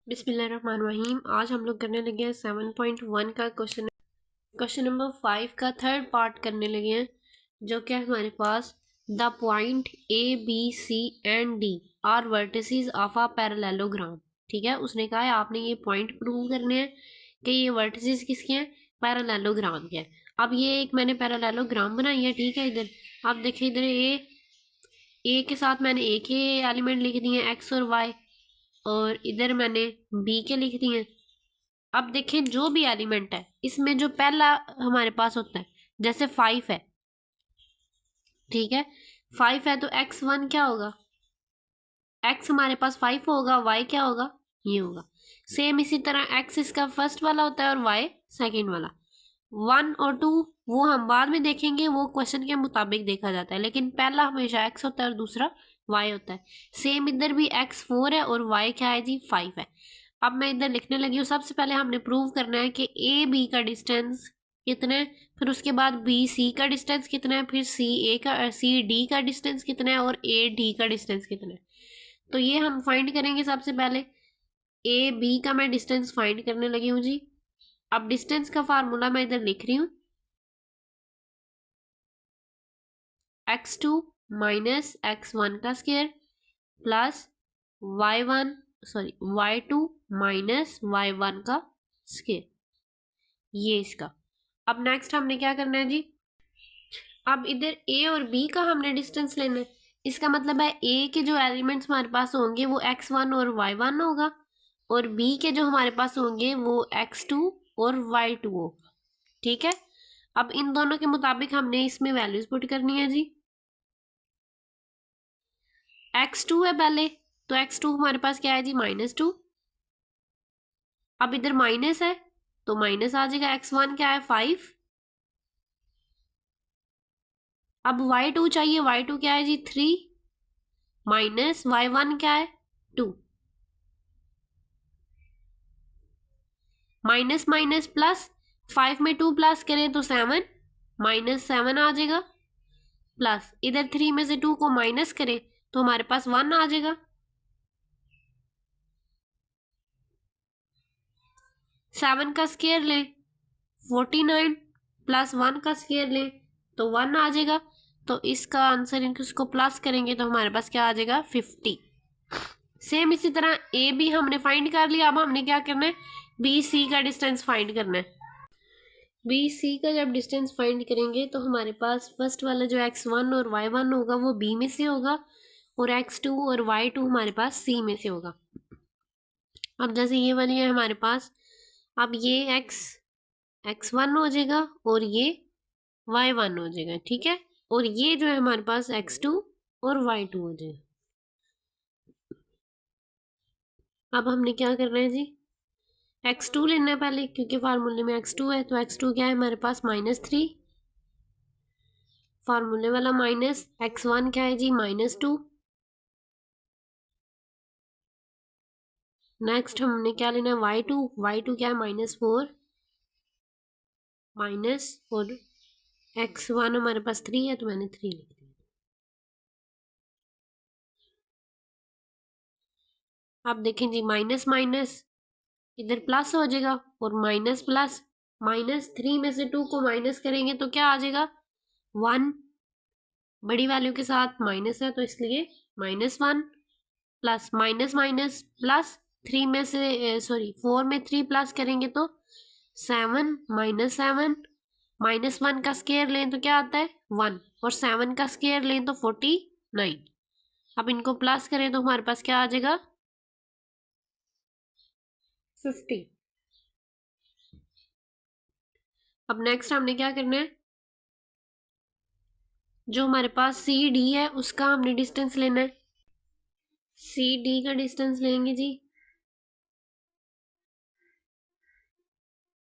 बिस्मिल्लाहिर्रहमानिर्रहीम। आज हम लोग करने लगे हैं 7.1 का क्वेश्चन नंबर 5 का थर्ड पार्ट करने लगे हैं, जो कि हमारे पास the point A B C and D are vertices of a parallelogram. ठीक है, उसने कहा है आपने ये पॉइंट प्रूव करने हैं कि ये वर्टिसेस किसके हैं, पैरेललोग्राम के हैं। अब ये एक मैंने पैरेललोग्राम बनाई है। ठीक है, इधर आप देखिए, इधर ए के साथ मैंने ए के एलिमेंट लिख दिए एक्स और वाई, और इधर मैंने बी के लिख दिए। अब देखें, जो भी एलिमेंट है इसमें जो पहला हमारे पास होता है, जैसे 5 है। ठीक है, 5 है तो x1 क्या होगा, x हमारे पास 5 होगा, y क्या होगा, ये होगा। सेम इसी तरह x इसका फर्स्ट वाला होता है और y सेकंड वाला। 1 और 2 वो हम बाद में देखेंगे, वो क्वेश्चन के मुताबिक देखा जाता है, लेकिन पहला हमेशा x होता है और दूसरा y होता है। सेम इधर भी x 4 है और y क्या है जी, 5 है। अब मैं इधर लिखने लगी हूँ। सबसे पहले हमने प्रूव करना है कि ए बी का डिस्टेंस कितना है, फिर उसके बाद बी सी का डिस्टेंस कितना है, फिर सी डी का डिस्टेंस कितना है, और ए डी का डिस्टेंस कितना है। तो ये हम फाइंड करेंगे। सबसे पहले ए बी का मैं डिस्टेंस फाइंड करने लगी हूँ जी। अब डिस्टेंस का फार्मूला मैं इधर लिख रही हूँ, x2 माइनस x1 का square plus y2 minus y1 का स्क्वायर, ये इसका। अब नेक्स्ट हमने क्या करना है जी, अब इधर ए और बी का हमने डिस्टेंस लेना है। इसका मतलब है ए के जो एलिमेंट्स हमारे पास होंगे वो x1 और y1 होगा, और बी के जो हमारे पास होंगे वो x2 और y2 होगा। ठीक है, अब इन दोनों के मुताबिक हमने इसमें वैल्यूज पुट करनी है जी। x2 है पहले, तो x2 हमारे पास क्या है जी, -2। अब इधर माइनस है तो माइनस आ जाएगा। x1 क्या है, 5। अब y2 चाहिए, y2 क्या है जी, 3 माइनस y1 क्या है, 2। माइनस माइनस प्लस, 5 में 2 प्लस करें तो 7, -7 आ जाएगा। प्लस इधर 3 में से 2 को माइनस करें तो हमारे पास 1 आ जाएगा। 7 का स्क्वायर लें 49, प्लस 1 का स्क्वायर लें तो 1 आ जाएगा। तो इसका आंसर, इसको प्लस करेंगे तो हमारे पास क्या आ जाएगा, 50। सेम इसी तरह ए बी हमने फाइंड कर लिया। अब हमने क्या करना है, बी सी का डिस्टेंस फाइंड करना है। बी सी का जब डिस्टेंस फाइंड करेंगे तो हमारे पास फर्स्ट वाला जो x1 और y1 होगा वो बी में से होगा, और x2 और y2 हमारे पास सी में से होगा। अब जैसे ये वाली है हमारे पास, अब ये x1 हो जाएगा और ये y1 हो जाएगा। ठीक है, और ये जो है हमारे पास x2 और y2 हो जाएगा। अब हमने क्या करना है जी, x2 लेना है पहले, क्योंकि फार्मूले में x2 है, तो x2 क्या है हमारे पास, -3। फार्मूले वाला माइनस x1 क्या है जी, -2। नेक्स्ट हमने क्या लेना है, y2 क्या है, -4 माइनस, और x1 हमारे पास 3 है तो मैंने 3 लिख दिया। अब देखें जी, माइनस माइनस इधर प्लस हो जाएगा, और माइनस प्लस, -3 में से 2 को माइनस करेंगे तो क्या आ जाएगा, 1। बड़ी वैल्यू के साथ माइनस है तो इसलिए -1, प्लस माइनस माइनस प्लस, 3 में से 4 में 3 प्लस करेंगे तो 7, -7 -1 का स्क्वायर लें तो क्या आता है, 1, और 7 का स्क्वायर लें तो 49। अब इनको प्लस करें तो हमारे पास क्या आ जाएगा, 50। अब नेक्स्ट हमने क्या करना है, जो हमारे पास सी डी है उसका हमने डिस्टेंस लेना है। सी डी का डिस्टेंस लेंगे जी।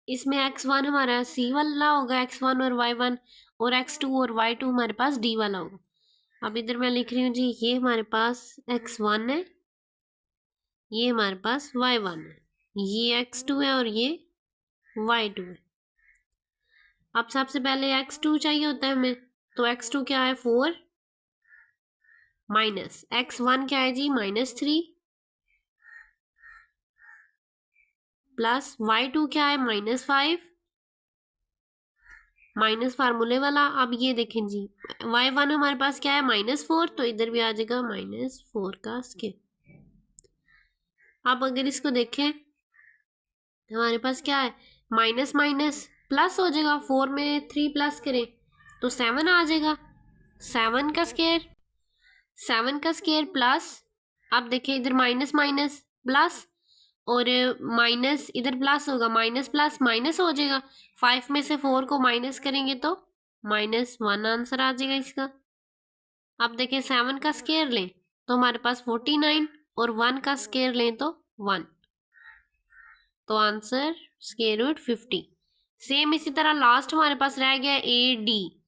इसमें x1 हमारा सी वाला होगा, x1 और y1, और x2 और y2 हमारे पास डी वाला होगा। अब इधर मैं लिख रही हूँ जी, ये हमारे पास x1 है, ये हमारे पास y1 है, ये x2 है और ये y2 है। अब सबसे पहले x2 चाहिए होता है हमें, तो x2 क्या है, 4 माइनस x1 क्या है जी, -3, प्लस y2 क्या है -5, माइनस फार्मूले वाला। अब ये देखें जी, y1 हमारे पास क्या है -4, तो इधर भी आ जाएगा -4 का स्क्वायर। अब अगर इसको देखें हमारे पास क्या है, माइनस माइनस प्लस हो जाएगा, 4 में 3 प्लस करें तो 7 आ जाएगा। 7 का स्क्वायर, 7 का स्क्वायर प्लस, अब देखें इधर माइनस माइनस प्लस, और माइनस इधर प्लस होगा, माइनस प्लस माइनस हो जाएगा। 5 में से 4 को माइनस करेंगे तो -1 आंसर आ जाएगा इसका। अब देखें 7 का स्क्वायर लें तो हमारे पास 49, और 1 का स्क्वायर लें तो 1, तो आंसर स्क्वायर रूट 50। सेम इसी तरह लास्ट हमारे पास रह गया ए डी।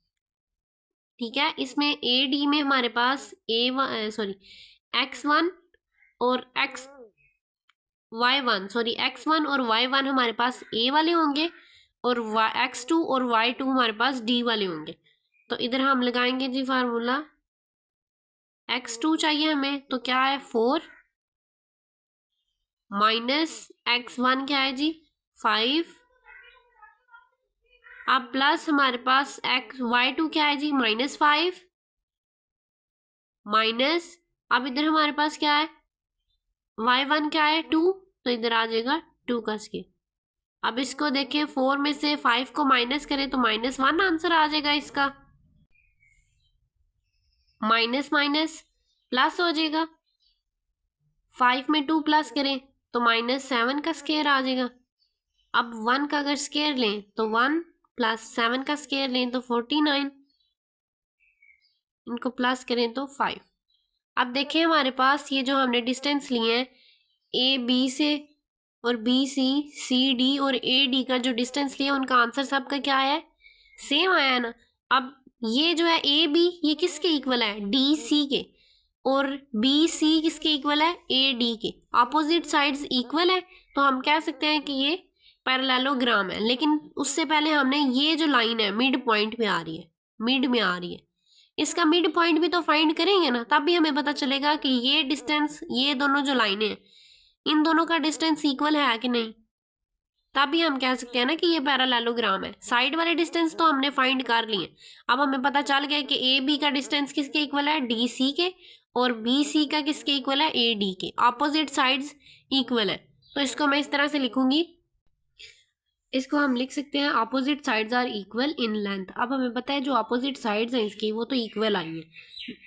ठीक है, इसमें ए डी में हमारे पास x1 और x1 और y1 हमारे पास ए वाले होंगे, और x2 और y2 हमारे पास डी वाले होंगे। तो इधर हम लगाएंगे जी फार्मूला, x2 चाहिए हमें तो क्या है 4, माइनस x1 क्या है जी 5, अब प्लस हमारे पास y2 क्या है जी -5, माइनस, अब इधर हमारे पास क्या है y1 क्या है 2, तो इधर आ जाएगा 2 का स्क्वायर। अब इसको देखें 4 में से 5 को माइनस करें तो -1 आंसर आ जाएगा इसका। माइनस माइनस प्लस हो जाएगा, 5 में 2 प्लस करें तो -7 का स्क्वायर आ जाएगा। अब 1 का अगर स्क्वायर लें तो 1 प्लस 7 का स्क्वायर लें तो 49, इनको प्लस करें तो 5। अब देखें हमारे पास ये जो हमने डिस्टेंस लिए हैं ए बी से, और बी सी डी और ए डी का जो डिस्टेंस लिया उनका आंसर सबका क्या है, सेम आया है ना। अब ये जो है ए बी ये किसके इक्वल है, डी सी के, और बी सी किसके इक्वल है, ए डी के। अपोजिट साइड्स इक्वल है तो हम कह सकते हैं कि ये पैरेललोग्राम है। लेकिन उससे पहले हमने ये जो लाइन है मिड पॉइंट में आ रही है, मिड में आ रही है, इसका मिड पॉइंट भी तो फाइंड करेंगे ना, तब भी हमें पता चलेगा कि ये डिस्टेंस, ये दोनों जो लाइनें हैं इन दोनों का डिस्टेंस इक्वल है कि नहीं, तब भी हम कह सकते हैं ना कि ये पैरेललोग्राम है। साइड वाले डिस्टेंस तो हमने फाइंड कर लिए, अब हमें पता चल गया कि ए बी का डिस्टेंस किसके इक्वल है, डी सी के, और बी सी का किसके इक्वल है, ए डी के। अपोजिट साइड्स इक्वल है, तो इसको मैं इस तरह से लिखूंगी, इसको हम लिख सकते हैं opposite sides are equal in length. अब हमें पता है जो अपोजिट साइड्स हैं इसकी वो तो इक्वल आई है।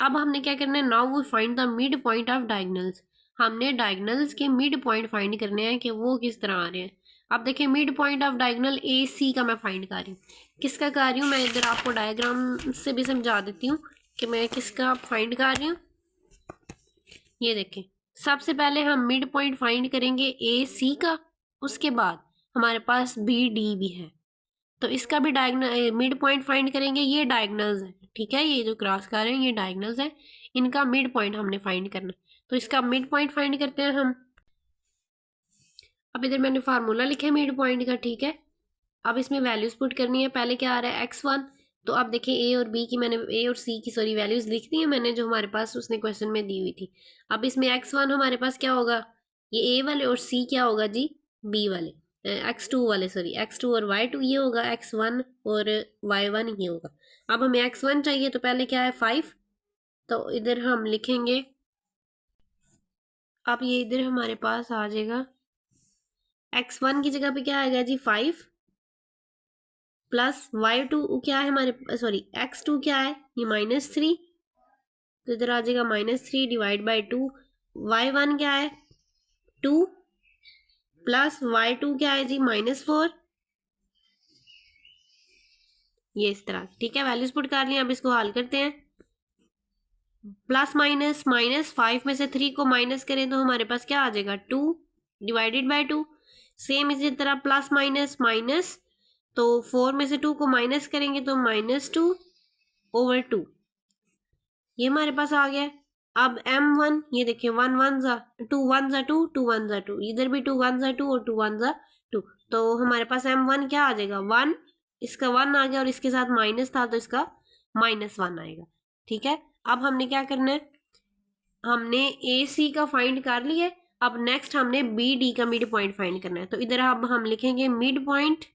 अब हमने क्या करना है, now we find the mid point of diagonals. हमने डायगोनल्स के मिड पॉइंट फाइंड करने हैं कि वो किस तरह आ रहे हैं। अब देखिए mid point of diagonal A C का मैं फाइंड कर रही हूँ। किसका कर रही हूँ, मैं इधर आपको डायग्राम से भी समझा देती हूँ कि मैं किसका फाइंड कर रही हूँ। ये देखें, सबसे पहले हम मिड पॉइंट फाइंड करेंगे ए सी का, उसके बाद हमारे पास बी डी भी है तो इसका भी डायगोनल मिड पॉइंट फाइंड करेंगे। ये डायगोनल्स है, ठीक है, ये जो क्रॉस कर रहे हैं ये डायगोनल्स है, इनका मिड पॉइंट हमने फाइंड करना। तो इसका मिड पॉइंट फाइंड करते हैं हम। अब इधर मैंने फार्मूला लिखा है मिड पॉइंट का, ठीक है। अब इसमें वैल्यूज पुट करनी है। पहले क्या आ रहा है x1, तो अब देखिए ए और बी की मैंने, ए और सी की सॉरी वैल्यूज लिख दी है मैंने जो हमारे पास उसने क्वेश्चन में दी हुई थी। अब इसमें x1 हमारे पास क्या होगा, ये ए वाले, और सी क्या होगा जी बी वाले, x2 वाले सॉरी x2 और y2 ये होगा, x1 और y1 ये होगा। अब हमें x1 चाहिए तो पहले क्या है 5, तो इधर हम लिखेंगे, अब ये इधर हमारे पास आ जाएगा x1 की जगह पे क्या आएगा जी 5, प्लस y2 क्या है हमारे सॉरी x2 क्या है ये -3, तो इधर आ जाएगा -3 डिवाइड बाई 2। y1 क्या है 2, प्लस y2 क्या है जी -4, ये इस तरह, ठीक है। वैल्यूज पुट कर लिया, अब इसको हल करते हैं। प्लस माइनस, -5 में से 3 को माइनस करें तो हमारे पास क्या आ जाएगा 2 डिवाइडेड बाई 2। सेम इसी तरह प्लस माइनस माइनस, तो 4 में से 2 को माइनस करेंगे तो -2/2, ये हमारे पास आ गया। अब m1 ये देखिए 1 1 जा 2 1 जा 2 2 1 जा 2, इधर भी 2 1 जा 2 और 2 1 जा 2, तो हमारे पास m1 क्या आ जाएगा 1, इसका 1 आ गया और इसके साथ माइनस था तो इसका -1 आएगा, ठीक है। अब हमने क्या करना है, हमने ए सी का फाइंड कर लिया, अब नेक्स्ट हमने बी डी का मिड पॉइंट फाइंड करना है, तो इधर अब हम लिखेंगे mid point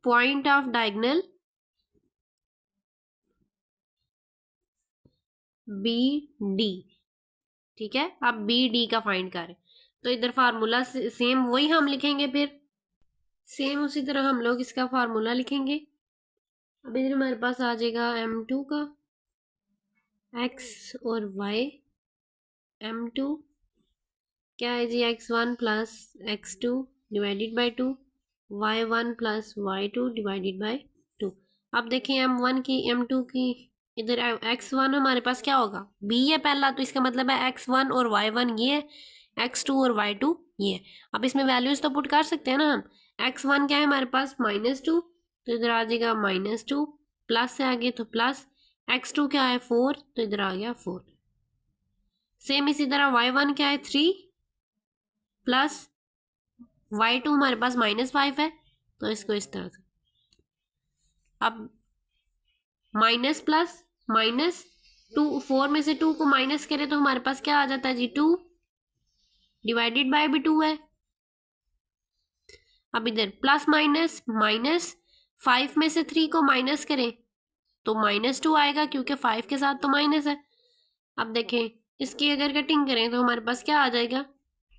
point of diagonal B D. ठीक है, अब बी डी का फाइंड करें, तो इधर फार्मूला सेम वही हम लिखेंगे, फिर सेम उसी तरह हम लोग इसका फार्मूला लिखेंगे। अब इधर हमारे पास आ जाएगा m2 का x और y, m2 क्या है जी x1 plus x2 divided by 2, y1 plus y2 divided by 2। अब देखें m1 की m2 की, इधर x1 हमारे पास क्या होगा, b है पहला, तो इसका मतलब है x1 और y1 ये है, x2 और y2 ये है। अब इसमें वैल्यूज तो पुट कर सकते हैं ना हम। x1 क्या है हमारे पास -2, तो इधर आ जाएगा -2, प्लस से आगे तो प्लस, x2 क्या है 4, तो इधर आ गया 4। सेम इसी तरह y1 क्या है 3 प्लस y2 हमारे पास -5 है, तो इसको इस तरह से, अब माइनस प्लस माइनस 2, 4 में से 2 को माइनस करें तो हमारे पास क्या आ जाता है जी 2 डिवाइडेड बाय भी 2 है। अब इधर प्लस माइनस माइनस 5 में से 3 को माइनस करें तो -2 आएगा, क्योंकि 5 के साथ तो माइनस है। अब देखें इसकी अगर कटिंग करें तो हमारे पास क्या आ जाएगा,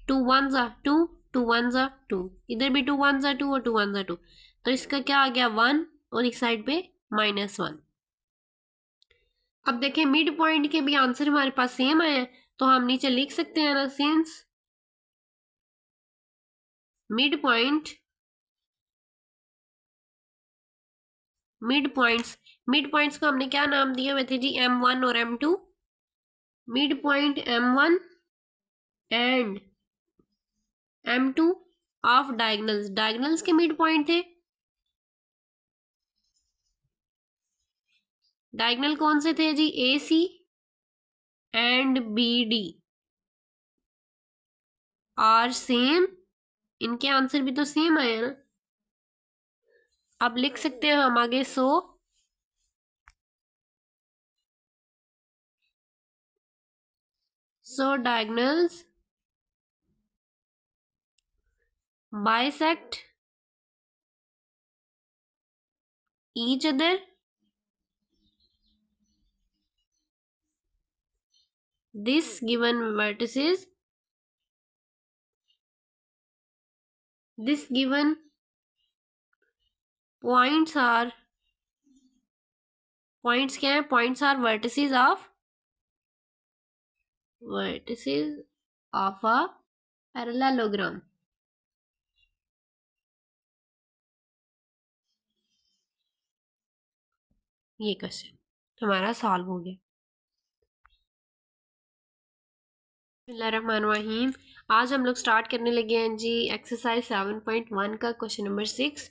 2 1 जा 2, 2 1 जा 2, इधर भी 2 1 जा 2 और 2 1 जा 2, तो इसका क्या आ गया 1 और इस साइड पे -1। अब देखें मिड पॉइंट के भी आंसर हमारे पास सेम आए हैं, तो हम नीचे लिख सकते हैं ना, सिंस मिड पॉइंट्स को हमने क्या नाम दिए हुए थे जी, m1 और m2। Mid point m1 and m2 of diagonals के मिड पॉइंट थे। डायगोनल कौन से थे जी, A C and B D are same, इनके आंसर भी तो सेम आए हैं ना। अब लिख सकते हैं हम आगे, सो diagonals bisect each other this given vertices, this given points are, points क्या है, points are vertices of a parallelogram। ये क्वेश्चन हमारा सॉल्व हो गया। बिस्मिल्लाहिर्रहमानिर्रहीम। आज हम लोग स्टार्ट करने लगे हैं जी एक्सरसाइज 7.1 का क्वेश्चन नंबर 6,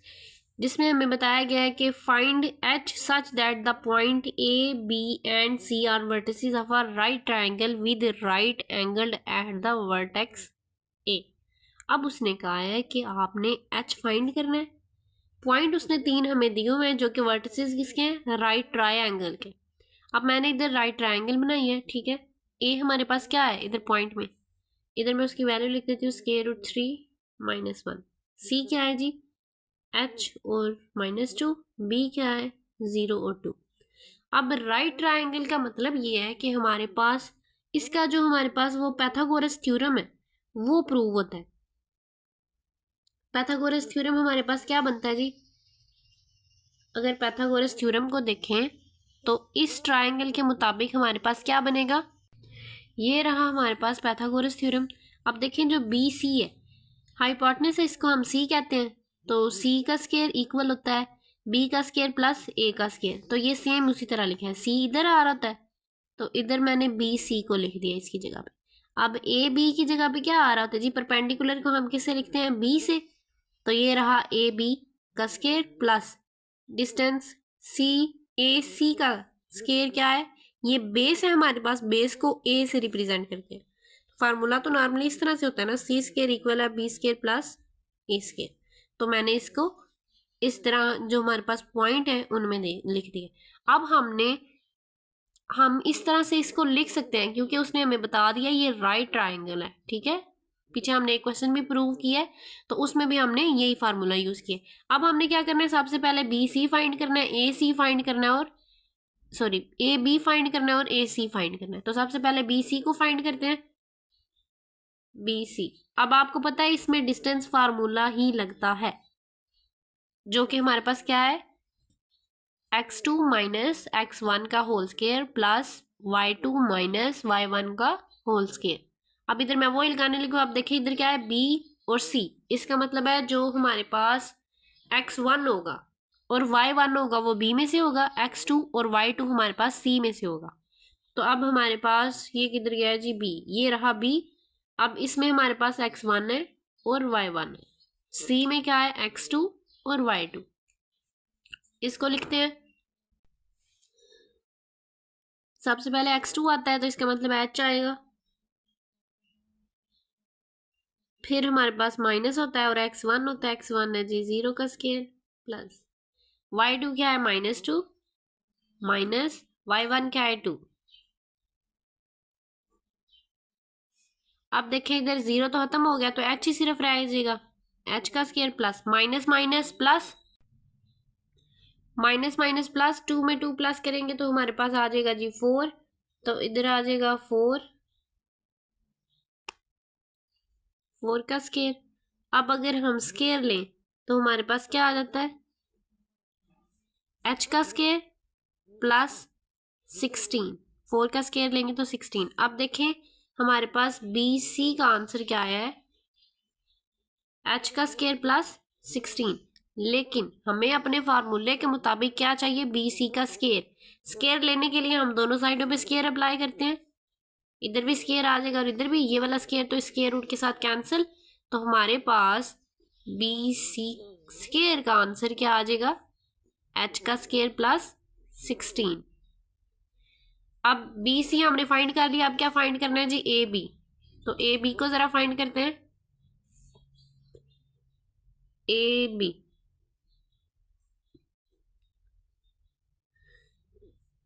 जिसमें हमें बताया गया है कि find H such that the point A B and C are vertices of a right triangle with right angled at the vertex A. अब उसने कहा है कि आपने एच फाइंड करना है। पॉइंट उसने 3 हमें दिए हुए हैं जो कि वर्टिसेस किसके हैं, राइट ट्रायंगल के। अब मैंने इधर राइट ट्रायंगल बनाई है, ठीक है। ए हमारे पास क्या है इधर पॉइंट में, इधर मैं उसकी वैल्यू लिख देती हूँ √3 - 1। सी क्या है जी, एच और -2, बी क्या है 0 और 2। अब राइट ट्रायंगल का मतलब ये है कि हमारे पास इसका जो हमारे पास वो पैथागोरस थ्योरम है वो प्रूव होता है। पैथागोरस थ्योरम हमारे पास क्या बनता है जी, अगर पैथागोरस थ्योरम को देखें तो इस ट्रायंगल के मुताबिक हमारे पास क्या बनेगा, ये रहा हमारे पास पैथागोरस थ्योरम। अब देखें जो बी सी है, हाइपोटेनस है, इसको हम सी कहते हैं, तो सी का स्क्वायर इक्वल होता है बी का स्क्वायर प्लस ए का स्क्वायर, तो ये सेम उसी तरह लिखा है, सी इधर आ रहा था तो इधर मैंने बी सी को लिख दिया इसकी जगह पे। अब ए बी की जगह पे क्या आ रहा होता है जी, परपेंडिकुलर को हम किससे लिखते हैं, बी से, तो ये रहा ए बी का स्क्वायर प्लस डिस्टेंस सी, ए सी का स्क्वायर क्या है, ये बेस है हमारे पास, बेस को ए से रिप्रेजेंट करते हैं। फार्मूला तो नॉर्मली इस तरह से होता है ना, सी स्क्वायर इक्वल है बी स्क्वायर प्लस ए स्क्वायर, तो मैंने इसको इस तरह जो हमारे पास पॉइंट है उनमें लिख दिए। अब हमने हम इस तरह से इसको लिख सकते हैं क्योंकि उसने हमें बता दिया ये राइट ट्राइंगल है, ठीक है। पीछे हमने एक क्वेश्चन भी प्रूव किया है तो उसमें भी हमने यही फार्मूला यूज किया। अब हमने क्या करना है, सबसे पहले बी सी फाइंड करना है, ए सी फाइंड करना है, और सॉरी ए बी फाइंड करना है और ए सी फाइंड करना है। तो सबसे पहले बी सी को फाइंड करते हैं, बी सी। अब आपको पता है इसमें डिस्टेंस फार्मूला ही लगता है, जो कि हमारे पास क्या है, x2 माइनस x1 का whole square plus y2 minus y1 का होल स्क्वायर। अब इधर मैं वो ही लगाने लगी हूँ। अब देखिए इधर क्या है, b और c, इसका मतलब है जो हमारे पास x1 होगा और y1 होगा वो b में से होगा, x2 और y2 हमारे पास c में से होगा। तो अब हमारे पास ये किधर गया है जी, b, ये रहा b। अब इसमें हमारे पास x1 है और y1 है, c में क्या है x2 और y2। इसको लिखते हैं, सबसे पहले x2 आता है तो इसका मतलब h आएगा, फिर हमारे पास माइनस होता है और x1 होता है, x1 है जी 0 का स्केयर, प्लस y2 क्या है -2 माइनस y1 क्या है 2। अब देखें इधर 0 तो खत्म हो गया तो h ही सिर्फ रह जाएगा, h का square plus minus minus plus, minus minus plus, 2 में 2 प्लस करेंगे तो हमारे पास आ जाएगा जी 4, तो इधर आ जाएगा 4 का स्केयर। अब अगर हम स्केयर लें तो हमारे पास क्या आ जाता है, h का स्केयर प्लस 16, 4 का स्केयर लेंगे तो 16। अब देखें हमारे पास बी सी का आंसर क्या आया है, h का स्केयर प्लस 16। लेकिन हमें अपने फार्मूले के मुताबिक क्या चाहिए, बी सी का स्केयर। स्केयर लेने के लिए हम दोनों साइडों पे स्केयर अप्लाई करते हैं, इधर भी स्केयर आ जाएगा और इधर भी, ये वाला स्केयर तो स्केयर रूट के साथ कैंसिल। तो हमारे पास बी सी स्केयर का आंसर क्या आ जाएगा, h का स्केयर प्लस 16। अब बी सी हमने फाइंड कर लिया, अब क्या फाइंड करना है जी, ए बी। तो ए बी को जरा फाइंड करते हैं, ए बी।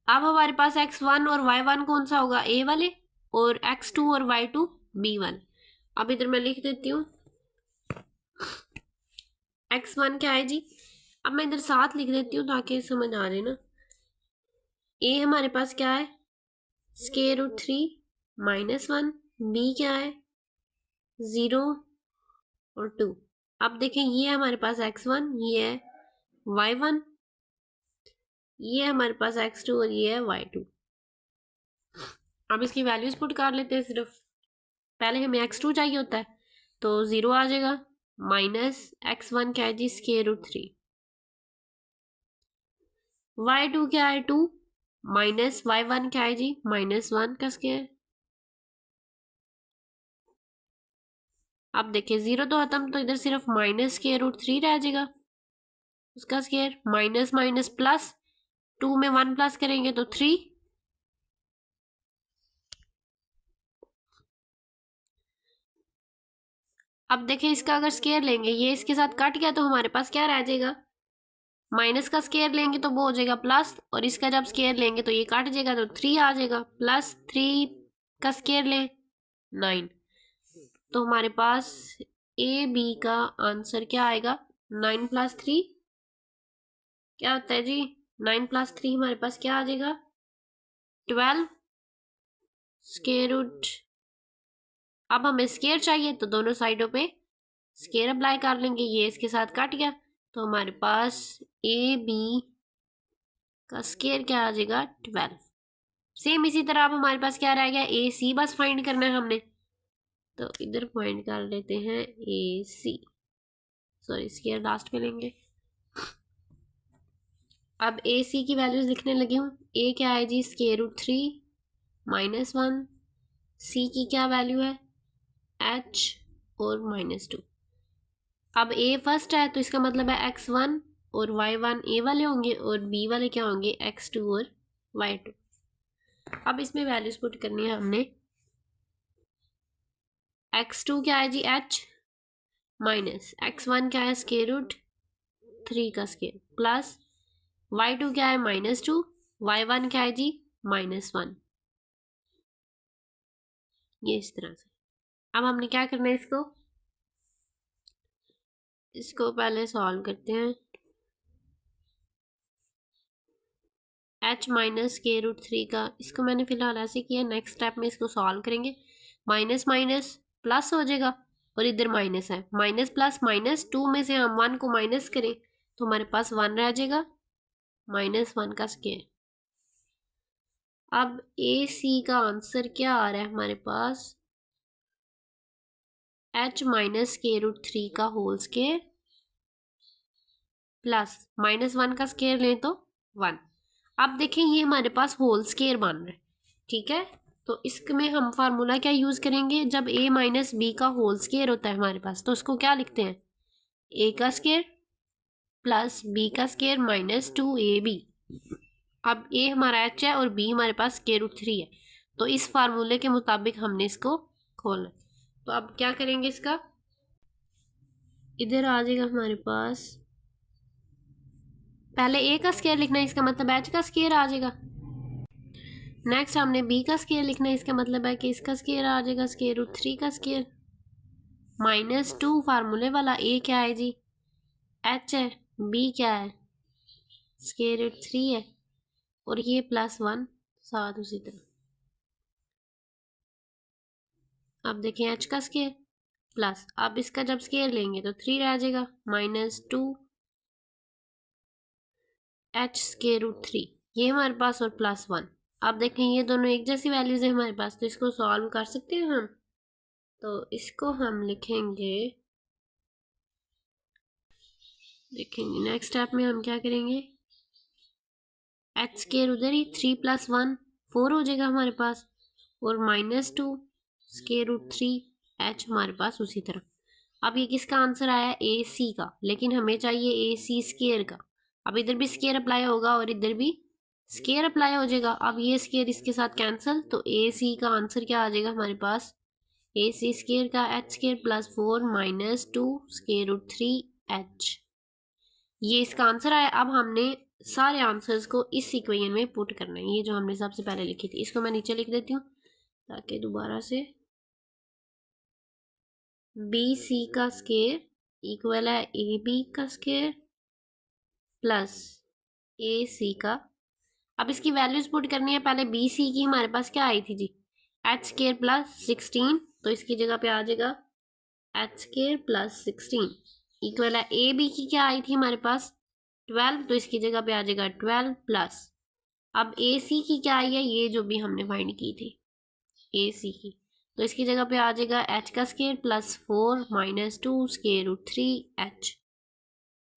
अब हमारे पास x1 और y1 कौन सा होगा, ए वाले, और x2 और y2 बी वाले। अब इधर मैं लिख देती हूँ, x1 क्या है जी, अब मैं इधर साथ लिख देती हूँ ताकि समझ आ रहे ना। ए हमारे पास क्या है, स्केयर रूट 3 -1, बी क्या है 0 और 2। अब देखें ये हमारे पास x1, ये है y1, ये हमारे पास x2 और ये है y2। अब इसकी वैल्यूज पुट कर लेते हैं, सिर्फ पहले हमें x2 चाहिए होता है तो 0 आ जाएगा, माइनस x1 क्या है जी स्केयर रूट 3, y2 क्या है 2, माइनस y1 क्या है जी -1 का स्केयर। अब देखिए 0 तो खत्म, तो इधर सिर्फ माइनस स्केयर रूट 3 रह जाएगा, उसका स्केयर माइनस माइनस प्लस, 2 में 1 प्लस करेंगे तो 3। अब देखें इसका अगर स्केयर लेंगे, ये इसके साथ कट गया तो हमारे पास क्या रह जाएगा, माइनस का स्केयर लेंगे तो वो हो जाएगा प्लस, और इसका जब स्केयर लेंगे तो ये कट जाएगा तो 3 आ जाएगा, प्लस 3 का स्केयर लें 9। तो हमारे पास ए बी का आंसर क्या आएगा, 9 प्लस 3 क्या होता है जी, 9 प्लस 3 हमारे पास क्या आ जाएगा 12 स्केयर रूट। अब हमें स्केयर चाहिए तो दोनों साइडों पे स्केयर अप्लाई कर लेंगे, ये इसके साथ कट गया तो हमारे पास ए बी का स्केयर क्या आ जाएगा 12। सेम इसी तरह अब हमारे पास क्या रह गया, ए सी बस फाइंड करना है हमने, तो इधर फाइंड कर लेते हैं ए सी, सॉरी स्केयर लास्ट में लेंगे। अब ए सी की वैल्यूज लिखने लगी हूँ, ए क्या है जी स्केयर रूट 3 -1, सी की क्या वैल्यू है h और -2। अब ए फर्स्ट है तो इसका मतलब है x1 और y1 ए वाले होंगे और बी वाले क्या होंगे x2 और y2। अब इसमें वैल्यूज पुट करनी है हमने, x2 क्या है जी h, माइनस x1 क्या है स्केयर रूट 3 का स्केयर, प्लस y2 क्या है -2, y1 क्या है जी -1, ये इस तरह से। अब हमने क्या करना है, इसको पहले सॉल्व करते हैं। h माइनस के रूट 3 का, इसको मैंने फिलहाल ऐसे किया। नेक्स्ट स्टेप में इसको सॉल्व करेंगे। माइनस माइनस प्लस हो जाएगा और इधर माइनस है। माइनस प्लस माइनस, 2 में से हम 1 को माइनस करें तो हमारे पास 1 रह जाएगा, -1 का स्क्वायर। अब ए सी का आंसर क्या आ रहा है हमारे पास, h माइनस के रूट 3 का होल स्क्वायर प्लस -1 का स्क्वायर लें तो 1। अब देखें ये हमारे पास होल स्क्वायर बन रहा है, ठीक है। तो इसमें हम फार्मूला क्या यूज करेंगे, जब a माइनस बी का होल स्क्वायर होता है हमारे पास तो उसको क्या लिखते हैं, a का स्क्वायर प्लस b का स्क्वायर माइनस 2ab। अब a हमारा h है और b हमारे पास स्क्वायर रूट 3 है, तो इस फार्मूले के मुताबिक हमने इसको खोलना है। तो अब क्या करेंगे, इसका इधर आ जाएगा हमारे पास, पहले a का स्क्वायर लिखना है, इसका मतलब h का स्क्वायर आ जाएगा। नेक्स्ट हमने b का स्क्वायर लिखना है, इसका मतलब है कि इसका स्क्वायर आ जाएगा, स्क्वायर रूट 3 का स्क्वायर -2 फार्मूले वाला। a क्या है जी, h है, b क्या है, स्क्वायर रूट 3 है, और ये +1 साथ उसी तरह। अब देखें h का स्क्वायर प्लस, अब इसका जब स्क्वायर लेंगे तो 3 रह जाएगा, -2 h स्क्वायर रूट 3, ये हमारे पास, और +1। अब देखें ये दोनों एक जैसी वैल्यूज है हमारे पास, तो इसको सॉल्व कर सकते हैं हम। तो इसको हम लिखेंगे, देखेंगे नेक्स्ट स्टेप में हम क्या करेंगे, h स्क्वायर उधर ही, 3 + 1 4 हो जाएगा हमारे पास, और -2 स्क्वायर रूट 3 h हमारे पास उसी तरह। अब ये किसका आंसर आया, ए सी का, लेकिन हमें चाहिए ए सी स्क्वायर का। अब इधर भी स्क्वायर अप्लाई होगा और इधर भी स्क्वायर अप्लाई हो जाएगा। अब ये स्क्वायर इसके साथ कैंसिल, तो ए सी का आंसर क्या आ जाएगा हमारे पास, ए सी स्क्वायर का h square + 4 -2 square root 3 h, ये इसका आंसर आया। अब हमने सारे आंसर्स को इस इक्वेशन में पुट करना है, ये जो हमने सबसे पहले लिखी थी, इसको मैं नीचे लिख देती हूँ ताकि दोबारा से। बी सी का स्क्वायर इक्वल है ए बी का स्क्वायर प्लस ए सी का। अब इसकी वैल्यूज पुट करनी है। पहले बी सी की हमारे पास क्या आई थी जी, h स्क्वायर + 16, तो इसकी जगह पे आ जाएगा h स्क्वायर + 16 इक्वल है ए बी की क्या आई थी हमारे पास 12, तो इसकी जगह पे आ जाएगा 12 प्लस, अब ए सी की क्या आई है, ये जो भी हमने फाइंड की थी ए सी की, तो इसकी जगह पे आ जाएगा h का स्क्वायर + 4 -2 स्क्वायर रूट 3 h,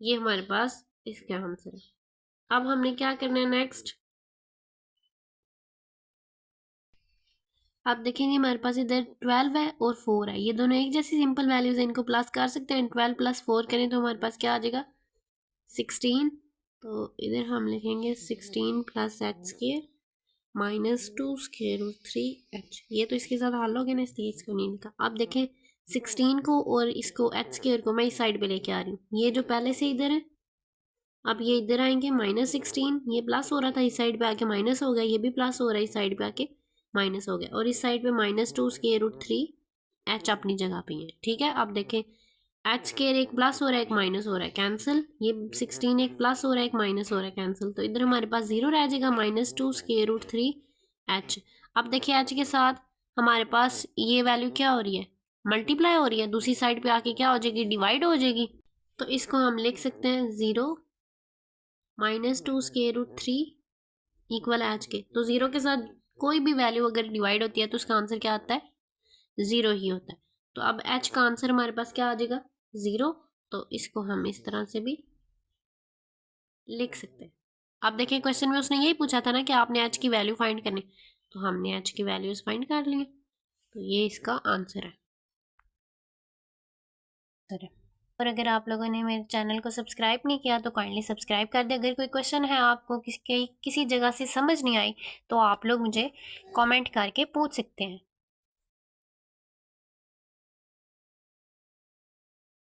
ये हमारे पास इसका आंसर है। अब हमने क्या करना है नेक्स्ट, आप देखेंगे हमारे पास इधर 12 है और 4 है, ये दोनों एक जैसी सिंपल वैल्यूज है, इनको प्लस कर सकते हैं। 12 + 4 करें तो हमारे पास क्या आ जाएगा 16, तो इधर हम लिखेंगे 16 + h square -2 square root 3 h, ये तो इसके साथ हल हो गया ना, इसलिए इसको नहीं लिखा। अब देखें 16 को और इसको h स्क्वायर को मैं इस साइड पे लेके आ रही हूँ, ये जो पहले से इधर है, अब ये इधर आएंगे -16, ये प्लस हो रहा था इस साइड पे आके माइनस हो गया, ये भी प्लस हो रहा है इस साइड पे आके माइनस हो गया, और इस साइड पे -2 स्क्वायर रूट 3 h अपनी जगह पे है, ठीक है। अब देखें h स्क्वायर एक प्लस हो रहा है एक माइनस हो रहा है, कैंसिल, ये 16 एक प्लस हो रहा है एक माइनस हो रहा है, कैंसिल, तो इधर हमारे पास 0 रह जाएगा, -2 स्क्वायर रूट 3 h। अब देखिए h के साथ हमारे पास ये वैल्यू क्या हो रही है, मल्टीप्लाई हो रही है, दूसरी साइड पे आके क्या हो जाएगी, डिवाइड हो जाएगी, तो इसको हम लिख सकते हैं 0 -2 स्क्वायर रूट 3 इक्वल h के, तो 0 के साथ कोई भी वैल्यू अगर डिवाइड होती है तो उसका आंसर क्या आता है, 0 ही होता है। तो अब h का आंसर हमारे पास क्या आ जाएगा 0, तो इसको हम इस तरह से भी लिख सकते हैं। अब देखिए क्वेश्चन में उसने यही पूछा था ना कि आपने h की वैल्यू फाइंड करनी, तो हमने h की वैल्यूज फाइंड कर ली, तो ये इसका आंसर है। और अगर आप लोगों ने मेरे चैनल को सब्सक्राइब नहीं किया तो काइंडली सब्सक्राइब कर दे। अगर कोई क्वेश्चन है आपको किसी जगह से समझ नहीं आई तो आप लोग मुझे कमेंट करके पूछ सकते हैं।